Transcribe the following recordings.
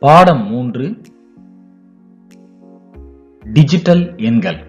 பாடம் 3 டிஜிட்டல் எண்கள்.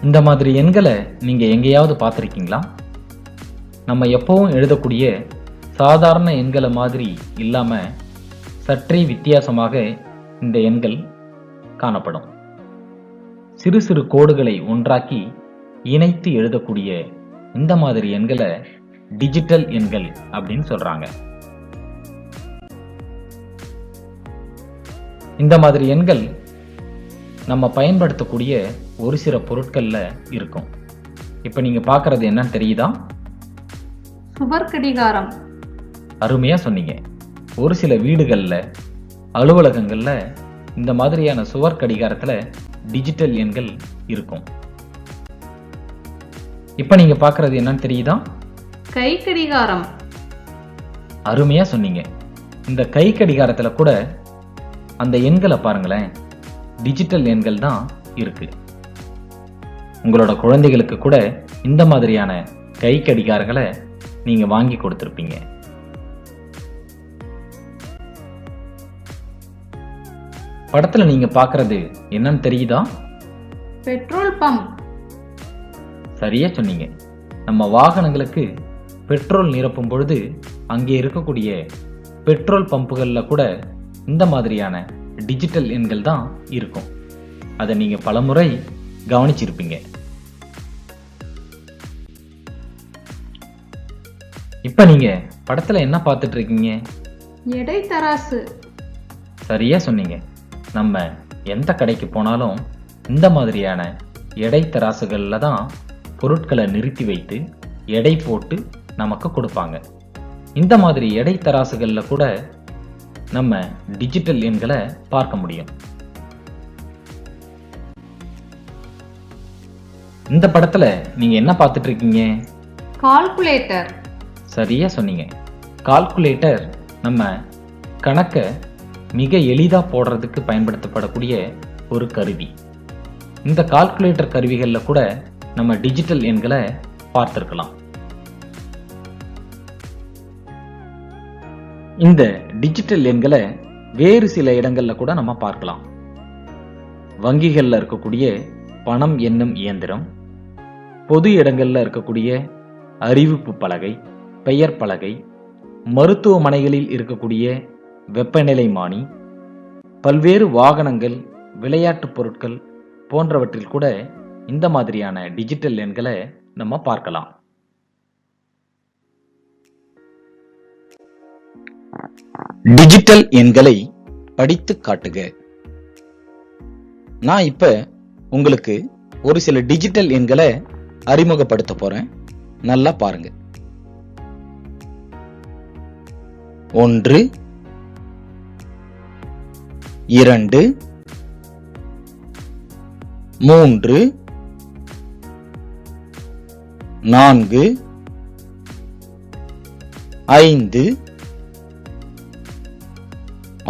இந்த மாதிரி எண்களை நீங்க எங்கேயாவது பார்த்திருக்கீங்களா? நம்ம எப்பவும் எழுதக்கூடிய சாதாரண எண்களை மாதிரி இல்லாம சற்றே வித்தியாசமாக இந்த எண்கள் காணப்படும். சிறு சிறு கோடுகளை ஒன்றாக்கி இணைத்து எழுதக்கூடிய இந்த மாதிரி எண்களை டிஜிட்டல் எண்கள் அப்படின்னு சொல்றாங்க. இந்த மாதிரி எண்கள் நம்ம பயன்படுத்தக்கூடிய ஒரு சில பொருட்கள்ல இருக்கும். இப்ப நீங்க பார்க்கிறது என்னன்னு தெரியுதா? சுவர் கடிகாரம். அருமையா சொன்னீங்க. ஒரு சில வீடுகள்ல, அலுவலகங்கள்ல இந்த மாதிரியான சுவர் கடிகாரத்துல டிஜிட்டல் எண்கள் இருக்கும். இப்ப நீங்க பார்க்கிறது என்னன்னு தெரியுதா? கை கடிகாரம். அருமையா சொன்னீங்க. இந்த கை கடிகாரத்துல கூட அந்த எண்களை பாருங்களேன், டிஜிட்டல் எண்கள் தான் இருக்கு. உங்களோட குழந்தைகளுக்கு கூட இந்த மாதிரியான கை கடிகாரங்களை நீங்க வாங்கி கொடுத்திருப்பீங்க. படத்துல நீங்க பார்க்கிறது என்னன்னு தெரியுதா? Petrol pump. சரியா சொன்னீங்க. நம்ம வாகனங்களுக்கு பெட்ரோல் நிரப்பும் பொழுது அங்கே இருக்கக்கூடிய பெட்ரோல் பம்புகள்ல கூட இந்த மாதிரியான டிஜிட்டல் எண்கள் தான் இருக்கும். அதை நீங்க பலமுறை கவனிச்சிருப்பீங்க. இப்ப நீங்க படத்துல என்ன பார்த்துட்டு இருக்கீங்க? எடை தராசு. சரியா சொன்னீங்க. நம்ம எந்த கடைக்கு போனாலும் இந்த மாதிரியான எடை தராசுகள்ல தான் பொருட்களை நிறுத்தி வைத்து எடை போட்டு நமக்கு கொடுப்பாங்க. இந்த மாதிரி எடை தராசுகள்ல கூட நம்ம டிஜிட்டல் எண்களை பார்க்க முடியும். இந்த படத்துல நீங்க என்ன பார்த்துட்டு இருக்கீங்க? கால்குலேட்டர். சரியா சொன்னீங்க. கால்குலேட்டர் நம்ம கணக்க மிக எளிதா போடுறதுக்கு பயன்படுத்தப்படக்கூடிய ஒரு கருவி. இந்த கால்குலேட்டர் கருவிகள்ல கூட நம்ம டிஜிட்டல் எண்களை பார்த்திருக்கலாம். இந்த டிஜிட்டல் எண்களை வேறு சில இடங்கள்ல கூட நம்ம பார்க்கலாம். வங்கிகள்ல இருக்கக்கூடிய பணம் எண்ணும் இயந்திரம், பொது இடங்கள்ல இருக்கக்கூடிய அறிவிப்பு பலகை, பெயர் பலகை, மருத்துவமனைகளில் இருக்கக்கூடிய வெப்பநிலைமானி, பல்வேறு வாகனங்கள், விளையாட்டு பொருட்கள் போன்றவற்றில் கூட இந்த மாதிரியான டிஜிட்டல் எண்களை நம்ம பார்க்கலாம். டிஜிட்டல் எண்களை படித்து காட்டுக. நான் இப்ப உங்களுக்கு ஒரு சில டிஜிட்டல் எண்களை அறிமுகப்படுத்த போறேன். நல்லா பாருங்க. 1 2 3 4 5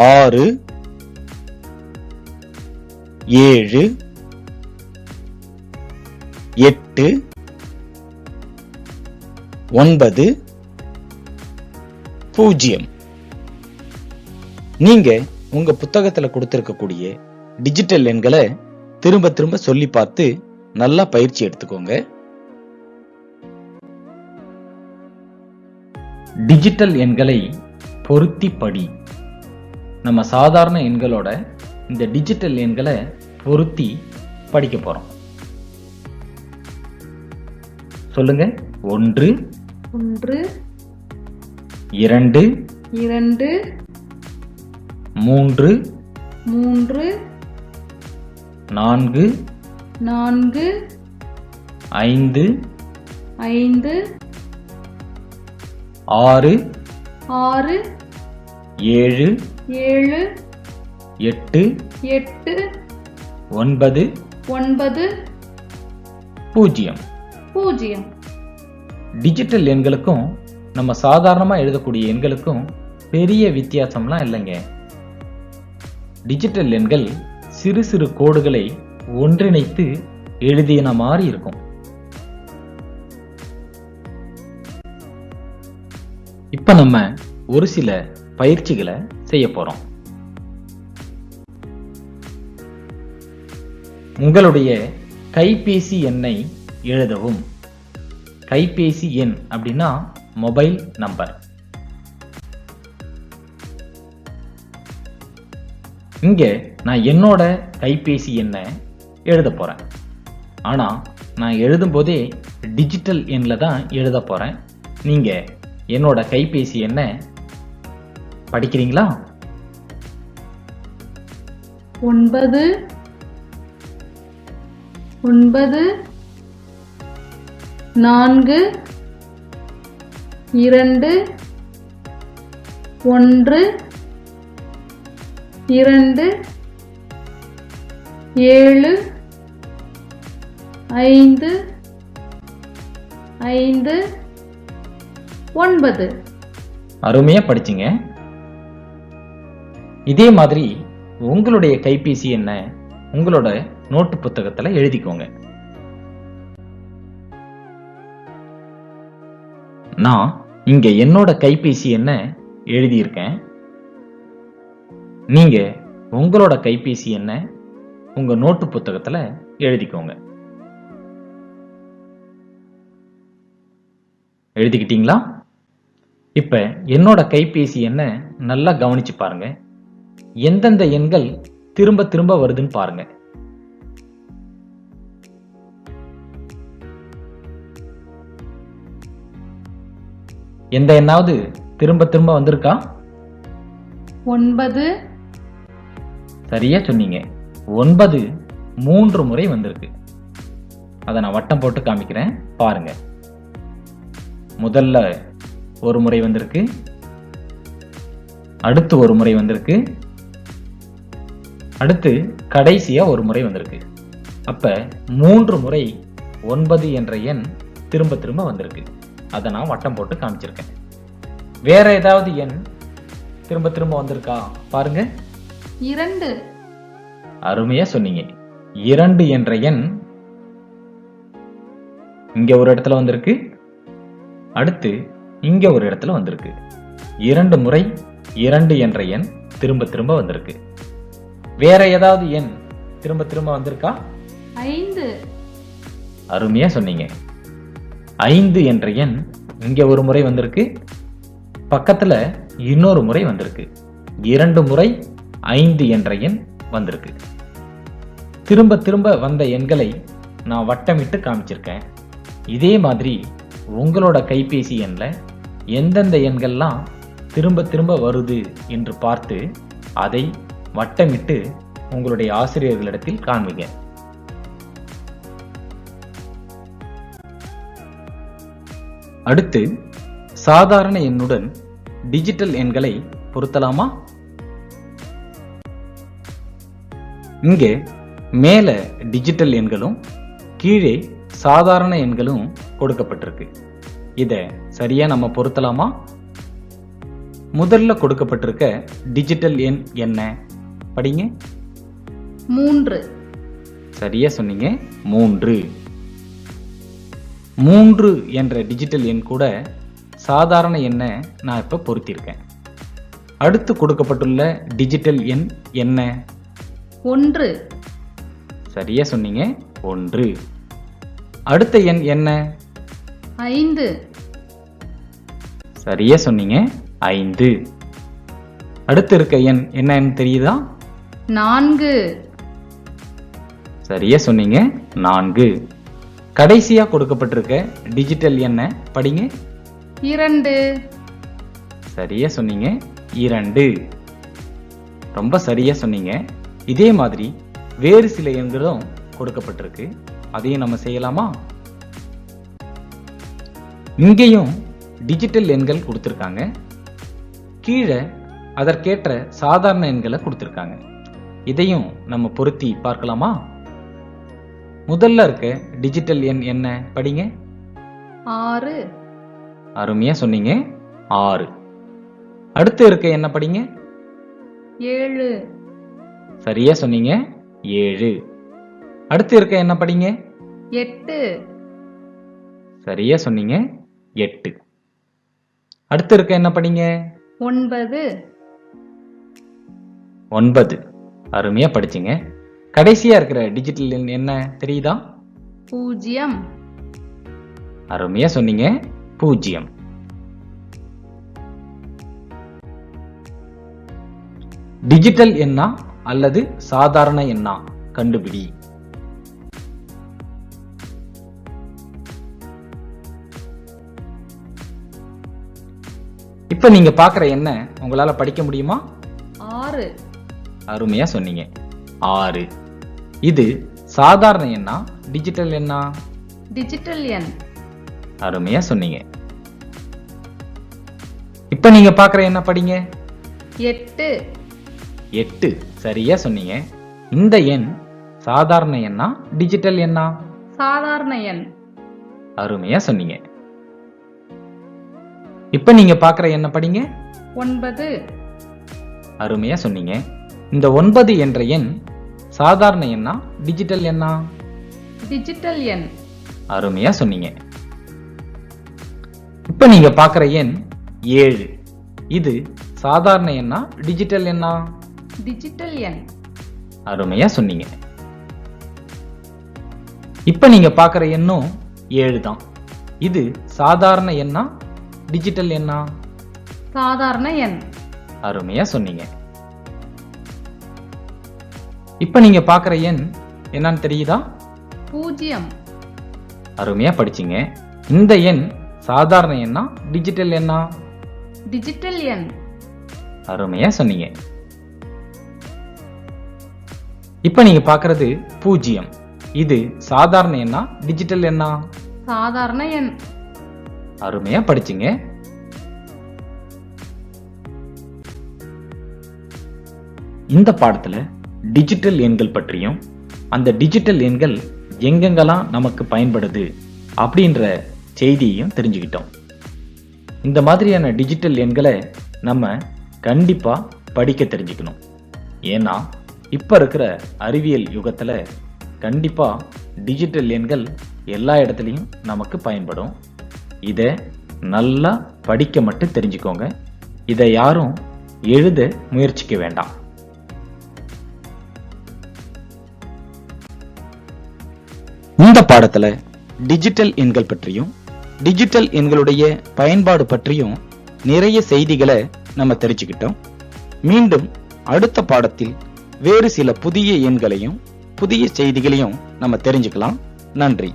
6 7 8 9 0. நீங்க உங்க புத்தகத்துல கொடுத்திருக்கக்கூடிய டிஜிட்டல் எண்களை திரும்ப திரும்ப சொல்லி பார்த்து நல்லா பயிற்சி எடுத்துக்கோங்க. டிஜிட்டல் எண்களை பொருத்தி படி. நம்ம சாதாரண எண்களோட இந்த டிஜிட்டல் எண்களை பொருத்தி படிக்க போறோம். சொல்லுங்க. 1 1 2 2 3 3 4 4 5 5 6 6 7 7 8 8 9 9 0. 0. டிஜிட்டல் எண்களுக்கும் நம்ம சாதாரணமா எழுதக்கூடிய எண்களுக்கும் பெரிய வித்தியாசம்லாம் இல்லைங்க. டிஜிட்டல் எண்கள் சிறு சிறு கோடுகளை ஒன்றிணைத்து எழுதின மாதிரி இருக்கும். இப்ப நம்ம ஒரு சில பயிற்சிகளை செய்ய போறோம். உங்களுடைய கைபேசி எண்ணை எழுதவும். கைபேசி எண் அப்படின்னா மொபைல் நம்பர். இங்க நான் என்னோட கைபேசி எண்ணை எழுத போறேன். ஆனா நான் எழுதும் போதே டிஜிட்டல் எண்ல தான் எழுத போறேன். நீங்க என்னோட கைபேசி எண்ணை படிக்கிறீங்களா? 9 9 4 2 1 2 7 5 5 9. அருமையா படிச்சீங்க. இதே மாதிரி உங்களுடைய கைபேசி எண்ணை உங்களோட நோட்டு புத்தகத்துல எழுதிக்கோங்க. நான் இங்க என்னோட கைபேசி எண்ணை எழுதியிருக்கேன். நீங்க உங்களோட கைபேசி எண்ணை உங்க நோட்டு புத்தகத்துல எழுதிக்கோங்க. எழுதிக்கிட்டீங்களா? இப்ப என்னோட கைபேசி எண்ணை நல்லா கவனிச்சு பாருங்க. எந்தெந்த எண்கள் திரும்ப திரும்ப வருதுன்னு பாருங்க. எந்த எண்ணாவது திரும்ப திரும்ப வந்திருக்கா? 9. சரியா சொன்னீங்க. 9 3 முறை வந்திருக்கு. அதை நான் வட்டம் போட்டு காமிக்கிறேன் பாருங்க. முதல்ல ஒரு முறை வந்திருக்கு, அடுத்து ஒரு முறை வந்திருக்கு, அடுத்து கடைசியா ஒரு முறை வந்திருக்கு. அப்ப 3 முறை 9 என்ற எண் திரும்ப திரும்ப வந்திருக்கு. அதை நான் வட்டம் போட்டு காமிச்சிருக்கேன். வேற ஏதாவது எண் திரும்ப திரும்ப வந்திருக்கா பாருங்க. 2. அருமையா சொன்னீங்க. 2 என்ற எண் இங்க ஒரு இடத்துல வந்திருக்கு, அடுத்து இங்க ஒரு இடத்துல வந்திருக்கு. 2 முறை 2 என்ற எண் திரும்ப திரும்ப வந்திருக்கு. வேற ஏதாவது எண் திரும்ப திரும்ப வந்திருக்கா? 5. அருமையா சொன்னீங்க. 5 என்ற எண் இங்க ஒரு முறை வந்திருக்கு, பக்கத்துல இன்னொரு முறை வந்திருக்கு. 2 முறை 5 என்ற எண் வந்திருக்கு. திரும்ப திரும்ப வந்த எண்களை நான் வட்டமிட்டு காமிச்சிருக்கேன். இதே மாதிரி உங்களோட கைபேசி எண்ல எந்தெந்த எண்கள்லாம் திரும்ப திரும்ப வருது என்று பார்த்து அதை வட்டமிட்டு உங்களுடைய ஆசிரியர்களிடத்தில் காண்பீங்க. அடுத்து சாதாரண எண்ணுடன் டிஜிட்டல் எண்களை பொருத்தலாமா? இங்கே மேல டிஜிட்டல் எண்களும் கீழே சாதாரண எண்களும் கொடுக்கப்பட்டிருக்கு. இத சரியா நம்ம பொருத்தலாமா? முதல்ல கொடுக்கப்பட்டிருக்க டிஜிட்டல் எண் என்ன? படிங்க. 3. சரியா சொன்னீங்க. 3. 3 என்ற டிஜிட்டல் எண் கூட சாதாரண எண்ணை நான் இப்ப பொருத்தியிருக்கேன். அடுத்து கொடுக்கப்பட்டுள்ள டிஜிட்டல் எண் என்ன? 1. சரியா சொன்னீங்க. 1. அடுத்த எண் என்ன? 5. சரியா சொன்னீங்க. 5. அடுத்து இருக்க எண் என்னன்னு தெரியுதா? 4. சரியா சொன்னீங்க. 4. கடைசியா கொடுக்கப்பட்டிருக்க டிஜிட்டல் எண்ண படிங்க. 2. சரியா சொன்னீங்க. 2. ரொம்ப சரியா சொன்னீங்க. இதே மாதிரி வேறு சில எண்களும் கொடுக்கப்பட்டிருக்கு. அதையும் நம்ம செய்யலாமா? இங்கேயும் டிஜிட்டல் எண்கள் கொடுத்திருக்காங்க. கீழே அதற்கேற்ற சாதாரண எண்களை கொடுத்திருக்காங்க. இதையும் நம்ம பொருத்தி பார்க்கலாமா? முதல்ல இருக்க டிஜிட்டல் எண் என்ன? படிங்க. 6. அருமையா சொன்னீங்க. 6. அடுத்து இருக்க என்ன படிங்க? 7. சரியா சொன்னீங்க. 7. அடுத்து இருக்க என்ன படிங்க? 8. சரியா சொன்னீங்க. 8. அடுத்து இருக்க என்ன படிங்க? 9. 9. அருமையா படிச்சீங்க. கடைசியா இருக்கிற டிஜிட்டல் எண் என்ன தெரியுதா? 0. அருமையா சொன்னீங்க. 0. டிஜிட்டல் எண்ணா அல்லது சாதாரண எண்ணா கண்டுபிடி. இப்ப நீங்க பார்க்கிற எண்ண உங்களால படிக்க முடியுமா? 6. அருமையா சொன்னீங்க. 6. இது சாதாரண எண்ணா, டிஜிட்டல் எண்ணா? டிஜிட்டல் எண். அருமையா சொன்னீங்க. இப்ப நீங்க பார்க்கிற என்ன படிங்க? 8. 8. சரியா சொன்னீங்க. இந்த எண் சாதாரண எண்ணா, டிஜிட்டல் எண்ணா? சாதாரண எண். அருமையா சொன்னீங்க. இப்ப நீங்க பார்க்கிற என்ன படிங்க? 9. அருமையா சொன்னீங்க. இந்த 9 என்ற எண் சாதாரண எண்ணா, டிஜிட்டல் எண்ணா? டிஜிட்டல் எண். அருமையா சொன்னீங்க. இப்ப நீங்க பார்க்கிற எண் 7. இது சாதாரண எண்ணா, டிஜிட்டல் எண்ணா? டிஜிட்டல் எண். அருமையா சொன்னீங்க. இப்ப நீங்க பார்க்கிற எண்ணும் 7 தான். இது சாதாரண எண்ணா, டிஜிட்டல் எண்ணா? சாதாரண எண். அருமையா சொன்னீங்க. இப்ப நீங்க பார்க்கிற எண் என்னன்னு தெரியுதா? 0. அருமையா படிச்சீங்க. இந்த எண் சாதாரண எண்ணா, டிஜிட்டல் எண்ணா? டிஜிட்டல் எண். அருமையா சொன்னீங்க. இப்ப நீங்க பார்க்கிறது 0. இது சாதாரண எண்ணா, டிஜிட்டல் எண்ணா? சாதாரண எண். அருமையா படிச்சீங்க. இந்த பாடத்துல டிஜிட்டல் எண்கள் பற்றியும் அந்த டிஜிட்டல் எண்கள் எங்கெங்கெல்லாம் நமக்கு பயன்படுது அப்படின்ற செய்தியையும் தெரிஞ்சுக்கிட்டோம். இந்த மாதிரியான டிஜிட்டல் எண்களை நம்ம கண்டிப்பா படிக்க தெரிஞ்சுக்கணும். ஏன்னா இப்ப இருக்கிற அறிவியல் யுகத்துல கண்டிப்பா டிஜிட்டல் எண்கள் எல்லா இடத்துலையும் நமக்கு பயன்படும். இதை நல்லா படிக்க மட்டும் தெரிஞ்சுக்கோங்க. இதை யாரும் எழுத முயற்சிக்க வேண்டாம். இந்த பாடத்துல டிஜிட்டல் எண்கள் பற்றியும் டிஜிட்டல் எண்களுடைய பயன்பாடு பற்றியும் நிறைய செய்திகளை நம்ம தெரிஞ்சுக்கிட்டோம். மீண்டும் அடுத்த பாடத்தில் வேறு சில புதிய எண்களையும் புதிய செய்திகளையும் நம்ம தெரிஞ்சுக்கலாம். நன்றி.